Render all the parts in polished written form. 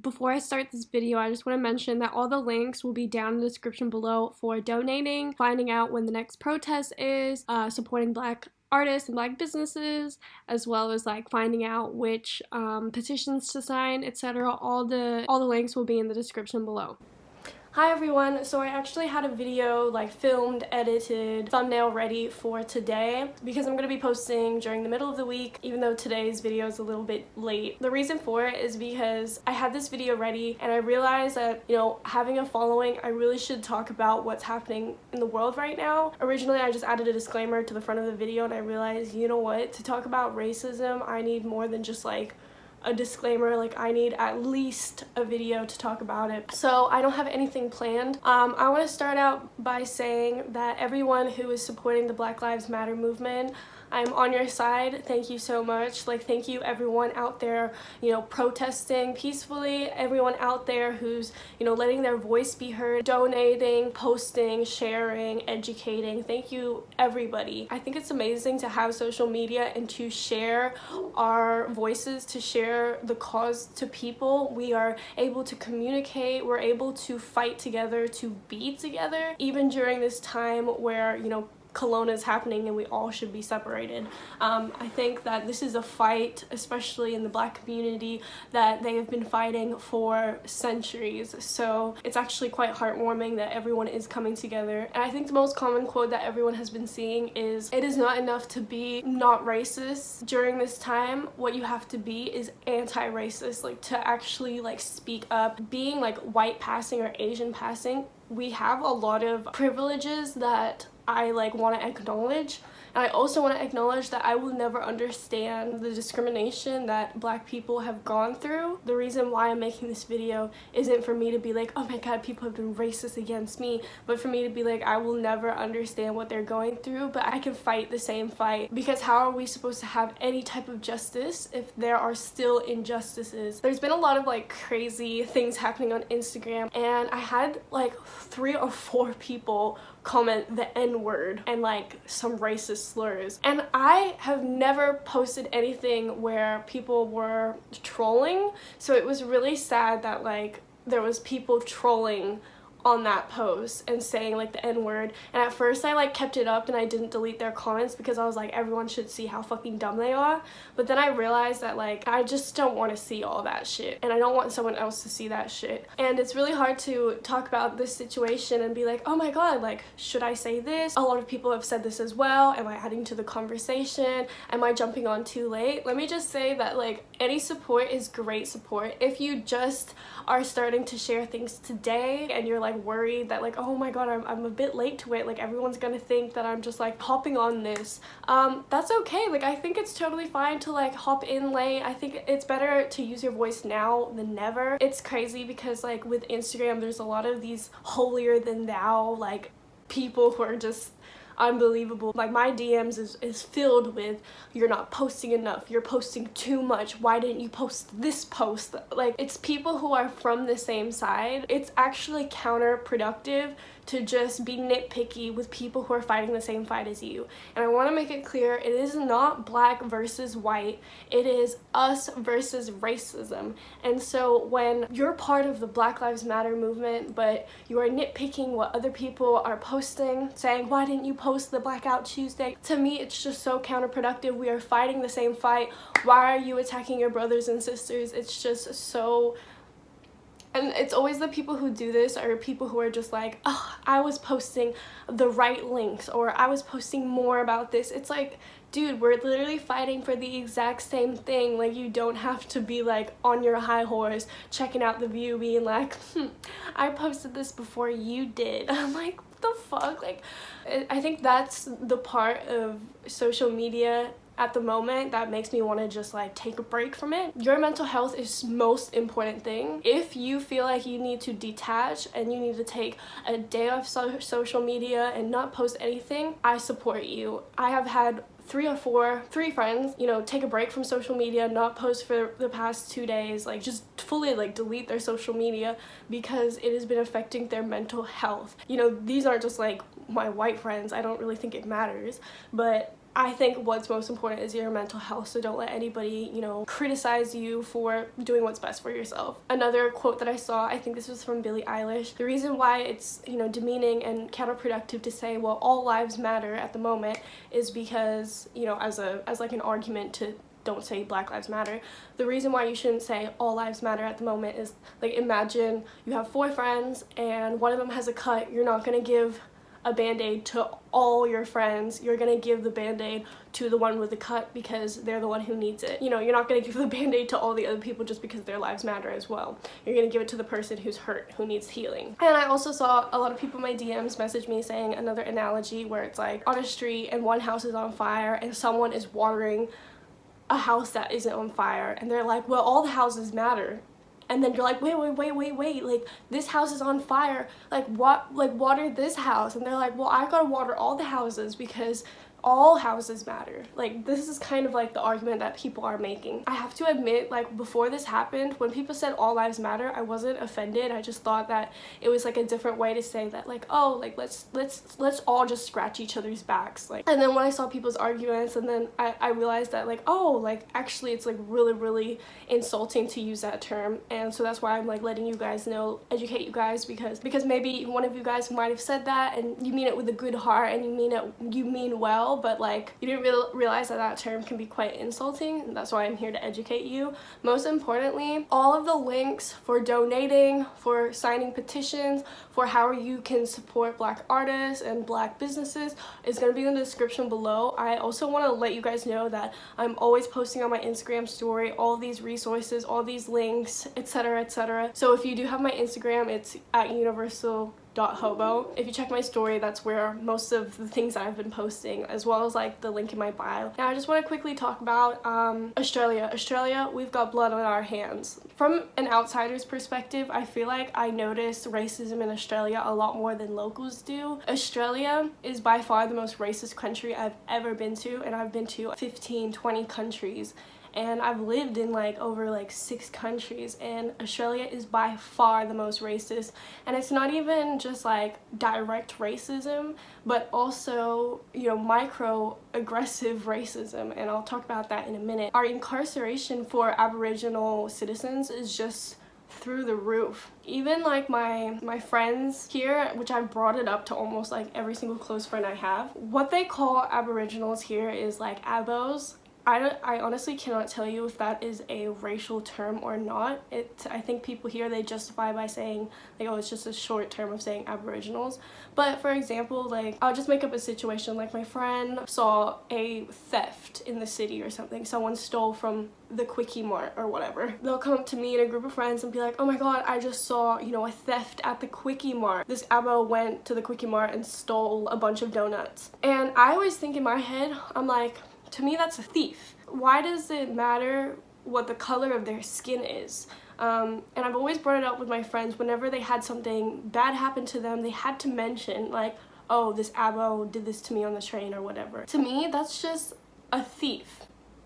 Before I start this video, I just want to mention that all the links will be down in the description below for donating, finding out when the next protest is, supporting Black artists and Black businesses, as well as like finding out which petitions to sign, etc. All the links will be in the description below. Hi everyone, so I actually had a video like filmed, edited, thumbnail ready for today because I'm going to be posting during the middle of the week, even though today's video is a little bit late. The reason for it is because I had this video ready and I realized that, you know, having a following, I really should talk about what's happening in the world right now. Originally, I just added a disclaimer to the front of the video and I realized, you know what, to talk about racism, I need more than just like a disclaimer. Like, I need at least a video to talk about it. So I don't have anything planned. I want to start out by saying that everyone who is supporting the Black Lives Matter movement, I'm on your side. Thank you so much. Like, thank you everyone out there, you know, protesting peacefully, everyone out there who's, you know, letting their voice be heard, donating, posting, sharing, educating. Thank you everybody. I think it's amazing to have social media and to share our voices, to share the cause to people. We are able to communicate, we're able to fight together, to be together, even during this time where, you know, Corona is happening and we all should be separated. I think that this is a fight, especially in the Black community, that they have been fighting for centuries. So it's actually quite heartwarming that everyone is coming together. And I think the most common quote that everyone has been seeing is, "It is not enough to be not racist during this time. What you have to be is anti-racist." Like, to actually like speak up. Being like white passing or Asian passing, we have a lot of privileges that I like want to acknowledge, and I also want to acknowledge that I will never understand the discrimination that Black people have gone through. The reason why I'm making this video isn't for me to be like, oh my god, people have been racist against me, but for me to be like, I will never understand what they're going through, but I can fight the same fight. Because how are we supposed to have any type of justice if there are still injustices? There's been a lot of like crazy things happening on Instagram, and I had like 3 or 4 people comment the N-word and like some racist slurs, and I have never posted anything where people were trolling, so it was really sad that like there was people trolling on that post and saying like the N-word. And at first I like kept it up and I didn't delete their comments because I was like, everyone should see how fucking dumb they are. But then I realized that like I just don't want to see all that shit, and I don't want someone else to see that shit. And it's really hard to talk about this situation and be like, oh my god, like, should I say this? A lot of people have said this as well. Am I adding to the conversation? Am I jumping on too late? Let me just say that like any support is great support. If you just are starting to share things today and you're like worried that like, oh my god, I'm a bit late to it, like everyone's gonna think that I'm just like hopping on this, that's okay. Like, I think it's totally fine to like hop in late. I think it's better to use your voice now than never. It's crazy because like with Instagram there's a lot of these holier than thou like people who are just unbelievable. Like, my DMs is filled with, you're not posting enough, you're posting too much, why didn't you post this post? Like, it's people who are from the same side. It's actually counterproductive to just be nitpicky with people who are fighting the same fight as you. And I want to make it clear, it is not black versus white, it is us versus racism. And so when you're part of the Black Lives Matter movement but you are nitpicking what other people are posting, saying, why didn't you post the Blackout Tuesday? To me, it's just so counterproductive. We are fighting the same fight. Why are you attacking your brothers and sisters? It's just so... And it's always the people who do this are people who are just like, oh, I was posting the right links, or I was posting more about this. It's like, dude, we're literally fighting for the exact same thing. Like, you don't have to be like on your high horse checking out the view being like, I posted this before you did. I'm like, what the fuck? Like, I think that's the part of social media at the moment that makes me want to just like take a break from it. Your mental health is most important thing. If you feel like you need to detach and you need to take a day off social media and not post anything, I support you. I have had 3 friends, you know, take a break from social media, not post for the past 2 days, like just fully like delete their social media because it has been affecting their mental health. You know, these aren't just like my white friends, I don't really think it matters, but I think what's most important is your mental health, so don't let anybody, you know, criticize you for doing what's best for yourself. Another quote that I saw, I think this was from Billie Eilish, the reason why it's, you know, demeaning and counterproductive to say, well, all lives matter at the moment is because, you know, as like an argument to don't say Black Lives Matter. The reason why you shouldn't say all lives matter at the moment is, like, imagine you have 4 friends and one of them has a cut. You're not gonna give a band-aid to all your friends. You're gonna give the band-aid to the one with the cut because they're the one who needs it. You know, you're not gonna give the band-aid to all the other people just because their lives matter as well. You're gonna give it to the person who's hurt, who needs healing. And I also saw a lot of people in my DMs message me saying another analogy where it's like on a street and one house is on fire and someone is watering a house that isn't on fire, and they're like, well, all the houses matter. And then you're like, wait, like, this house is on fire, like, what, like, water this house. And they're like, well, I gotta water all the houses because all houses matter. Like, this is kind of like the argument that people are making. I have to admit, like, before this happened, when people said all lives matter, I wasn't offended. I just thought that it was like a different way to say that, like, oh, like, let's all just scratch each other's backs. Like, and then when I saw people's arguments, and then I realized that, like, oh, like, actually it's like really insulting to use that term. And so that's why I'm like letting you guys know, educate you guys, because maybe one of you guys might have said that and you mean it with a good heart and you mean well, but like you didn't realize that that term can be quite insulting. That's why I'm here to educate you. Most importantly, all of the links for donating, for signing petitions, for how you can support Black artists and Black businesses is going to be in the description below. I also want to let you guys know that I'm always posting on my Instagram story all these resources, all these links, etc, etc. So if you do have my Instagram, it's at universal.hobo. If you check my story, that's where most of the things that I've been posting, as well as like the link in my bio. Now I just want to quickly talk about Australia, we've got blood on our hands. From an outsider's perspective, I feel like I notice racism in Australia a lot more than locals do. Australia is by far the most racist country I've ever been to, and I've been to 15-20 countries. And I've lived in like over like 6 countries, and Australia is by far the most racist. And it's not even just like direct racism, but also, you know, micro-aggressive racism, and I'll talk about that in a minute. Our incarceration for Aboriginal citizens is just through the roof. Even like my friends here, which I've brought it up to almost like every single close friend I have, what they call Aboriginals here is like abos. I honestly cannot tell you if that is a racial term or not. I think people here, they justify by saying like, oh, it's just a short term of saying Aboriginals. But for example, like, I'll just make up a situation, like my friend saw a theft in the city or something. Someone stole from the Quickie Mart or whatever. They'll come up to me and a group of friends and be like, oh my god, I just saw, you know, a theft at the Quickie Mart. This abo went to the Quickie Mart and stole a bunch of donuts. And I always think in my head, I'm like, to me that's a thief. Why does it matter what the color of their skin is? And I've always brought it up with my friends. Whenever they had something bad happen to them, they had to mention like, oh, this abo did this to me on the train or whatever. To me, that's just a thief,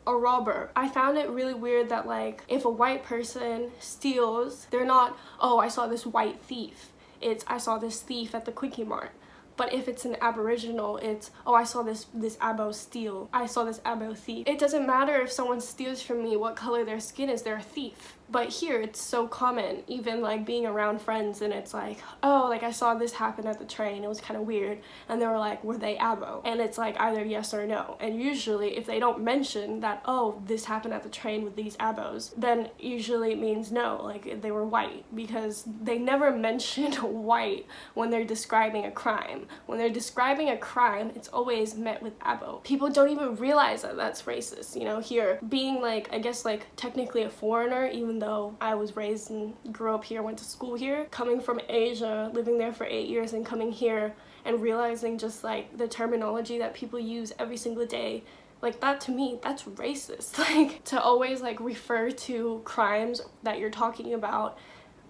a robber. I found it really weird that like if a white person steals, they're not, oh, I saw this white thief. It's, I saw this thief at the Quickie Mart. But if it's an Aboriginal, it's, oh, I saw this abo steal. I saw this abo thief. It doesn't matter if someone steals from me what color their skin is, they're a thief. But here, it's so common, even like being around friends, and it's like, oh, like I saw this happen at the train, it was kind of weird. And they were like, were they abo? And it's like either yes or no. And usually, if they don't mention that, oh, this happened at the train with these abos, then usually it means no, like they were white, because they never mention white when they're describing a crime. When they're describing a crime, it's always met with abo. People don't even realize that that's racist, you know, here. Being like, I guess like technically a foreigner, even though I was raised and grew up here, went to school here, coming from Asia, living there for 8 years and coming here and realizing just like the terminology that people use every single day, like that to me, that's racist. Like to always like refer to crimes that you're talking about,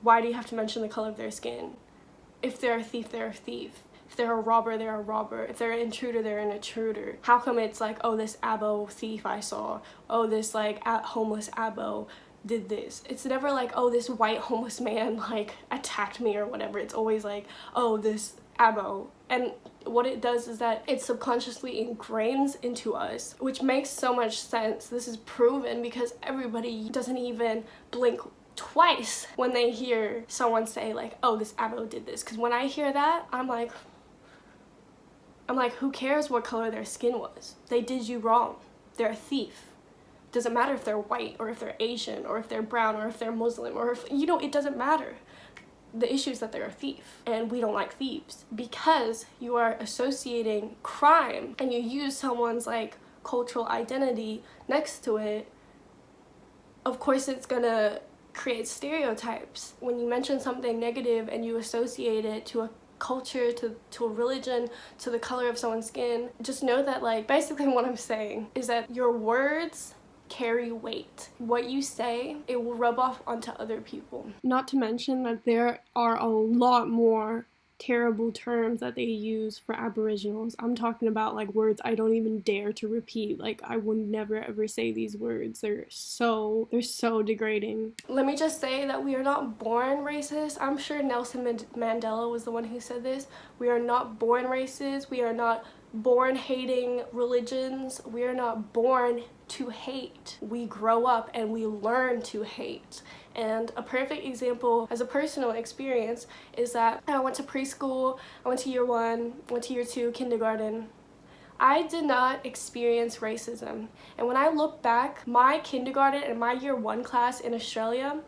why do you have to mention the color of their skin? If they're a thief, they're a thief. If they're a robber, they're a robber. If they're an intruder, they're an intruder. How come it's like, oh, this abo thief I saw, oh, this like homeless abo did this? It's never like, oh, this white homeless man like attacked me or whatever. It's always like, oh, this abo. And what it does is that it subconsciously ingrains into us, which makes so much sense. This is proven because everybody doesn't even blink twice when they hear someone say like, oh, this abo did this. Because when I hear that, I'm like, who cares what color their skin was? They did you wrong. They're a thief. Doesn't matter if they're white or if they're Asian or if they're brown or if they're Muslim or if, you know, it doesn't matter. The issue is that they're a thief, and we don't like thieves because you are associating crime and you use someone's like cultural identity next to it. Of course it's gonna create stereotypes. When you mention something negative and you associate it to a culture, to a religion, to the color of someone's skin, just know that like basically what I'm saying is that your words carry weight. What you say, it will rub off onto other people. Not to mention that there are a lot more terrible terms that they use for Aboriginals. I'm talking about like words I don't even dare to repeat. Like I would never ever say these words. They're so degrading. Let me just say that we are not born racist. I'm sure Nelson Mandela was the one who said this. We are not born racist. We are not born hating religions. We are not born to hate. We grow up and we learn to hate. And a perfect example as a personal experience is that I went to preschool, I went to year 1, went to year 2, kindergarten. I did not experience racism. And when I look back, my kindergarten and my year 1 class in Australia,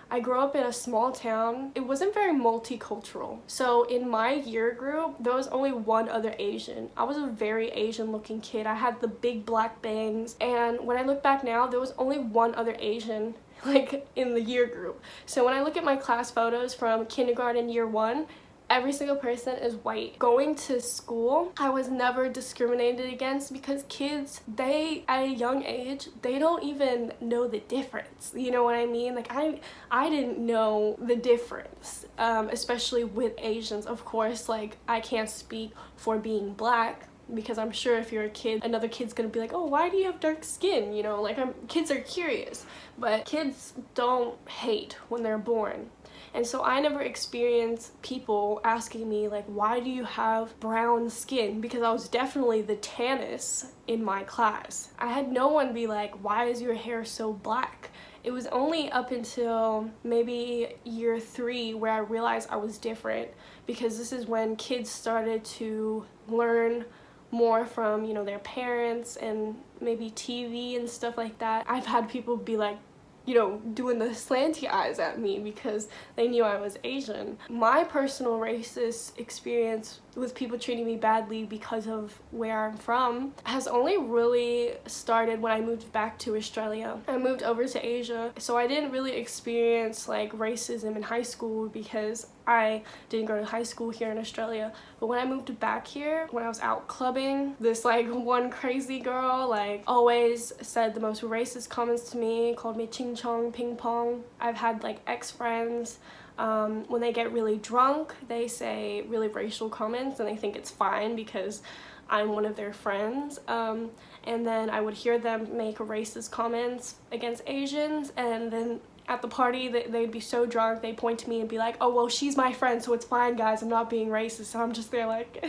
I grew up in a small town. It wasn't very multicultural. So in my year group, there was only one other Asian. I was a very Asian looking kid. I had the big black bangs. And when I look back now, there was only one other Asian like in the year group. So when I look at my class photos from kindergarten year 1, every single person is white. Going to school, I was never discriminated against because kids, they, at a young age, they don't even know the difference. You know what I mean? Like I didn't know the difference, especially with Asians. Of course, like I can't speak for being black, because I'm sure if you're a kid, another kid's gonna be like, oh, why do you have dark skin? You know, like kids are curious, but kids don't hate when they're born. And so I never experienced people asking me like, why do you have brown skin? Because I was definitely the tannest in my class. I had no one be like, why is your hair so black? It was only up until maybe year 3 where I realized I was different, because this is when kids started to learn more from, you know, their parents and maybe TV and stuff like that. I've had people be like, you know, doing the slanty eyes at me because they knew I was Asian. My personal racist experience with people treating me badly because of where I'm from has only really started when I moved back to Australia. I moved over to Asia, so I didn't really experience like racism in high school because I didn't go to high school here in Australia. But when I moved back here, when I was out clubbing, this like one crazy girl like always said the most racist comments to me, called me ching chong, ping pong. I've had like ex-friends, when they get really drunk, they say really racial comments and they think it's fine because I'm one of their friends. And then I would hear them make racist comments against Asians, and then at the party they'd be so drunk, they'd point to me and be like, oh well, she's my friend, so it's fine guys, I'm not being racist. So I'm just there like,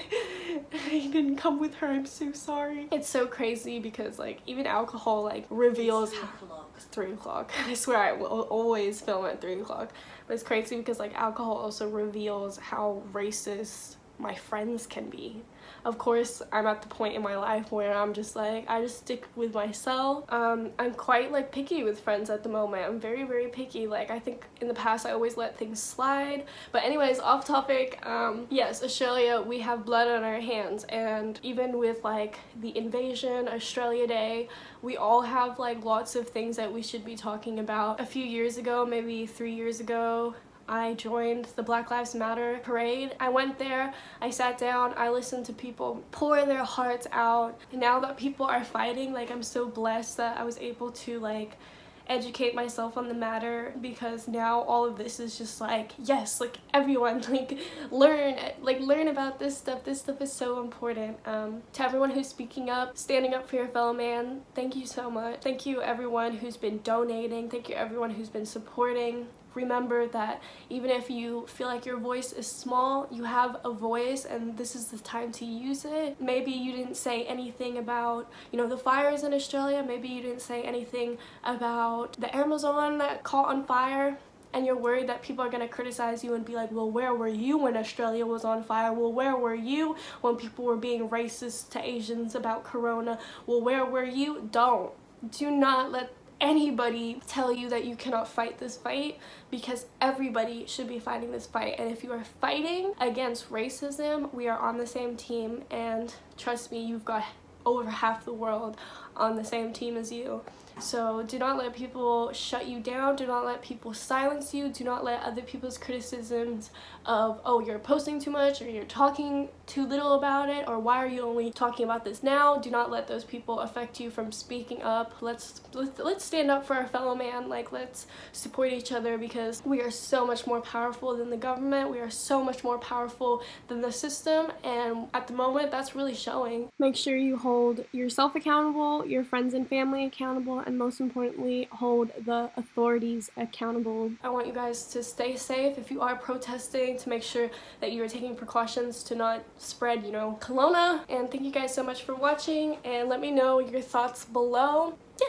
you didn't come with her, I'm so sorry. It's so crazy because like even alcohol like reveals it's 3 o'clock. I swear I will always film at 3 o'clock. But it's crazy because like alcohol also reveals how racist my friends can be. Of course, I'm at the point in my life where I'm just like, I just stick with myself. I'm quite like picky with friends at the moment. I'm very, very picky. Like I think in the past I always let things slide. But anyways, off topic, yes, Australia, we have blood on our hands. And even with like the invasion, Australia Day, we all have like lots of things that we should be talking about. A few years ago, maybe 3 years ago, I joined the Black Lives Matter parade. I went there, I sat down, I listened to people pour their hearts out. And now that people are fighting, like I'm so blessed that I was able to like educate myself on the matter, because now all of this is just like, yes, like everyone like learn about this stuff. This stuff is so important. To everyone who's speaking up, standing up for your fellow man, thank you so much. Thank you everyone who's been donating. Thank you everyone who's been supporting remember that even if you feel like your voice is small, you have a voice and this is the time to use it. Maybe you didn't say anything about, you know, the fires in Australia. Maybe you didn't say anything about the Amazon that caught on fire, and you're worried that people are going to criticize you and be like, well, where were you when Australia was on fire? Well, where were you when people were being racist to Asians about corona? Well, where were you? Do not let anybody tell you that you cannot fight this fight, because everybody should be fighting this fight. And if you are fighting against racism, we are on the same team, and trust me, you've got over half the world on the same team as you. So do not let people shut you down. Do not let people silence you. Do not let other people's criticisms of, oh, you're posting too much, or you're talking too little about it, or why are you only talking about this now? Do not let those people affect you from speaking up. Let's stand up for our fellow man. Like, let's support each other, because we are so much more powerful than the government. We are so much more powerful than the system, and at the moment that's really showing. Make sure you hold yourself accountable, your friends and family accountable, and most importantly, hold the authorities accountable. I want you guys to stay safe. If you are protesting, to make sure that you are taking precautions to not spread, you know, corona. And thank you guys so much for watching, and let me know your thoughts below. Yeah.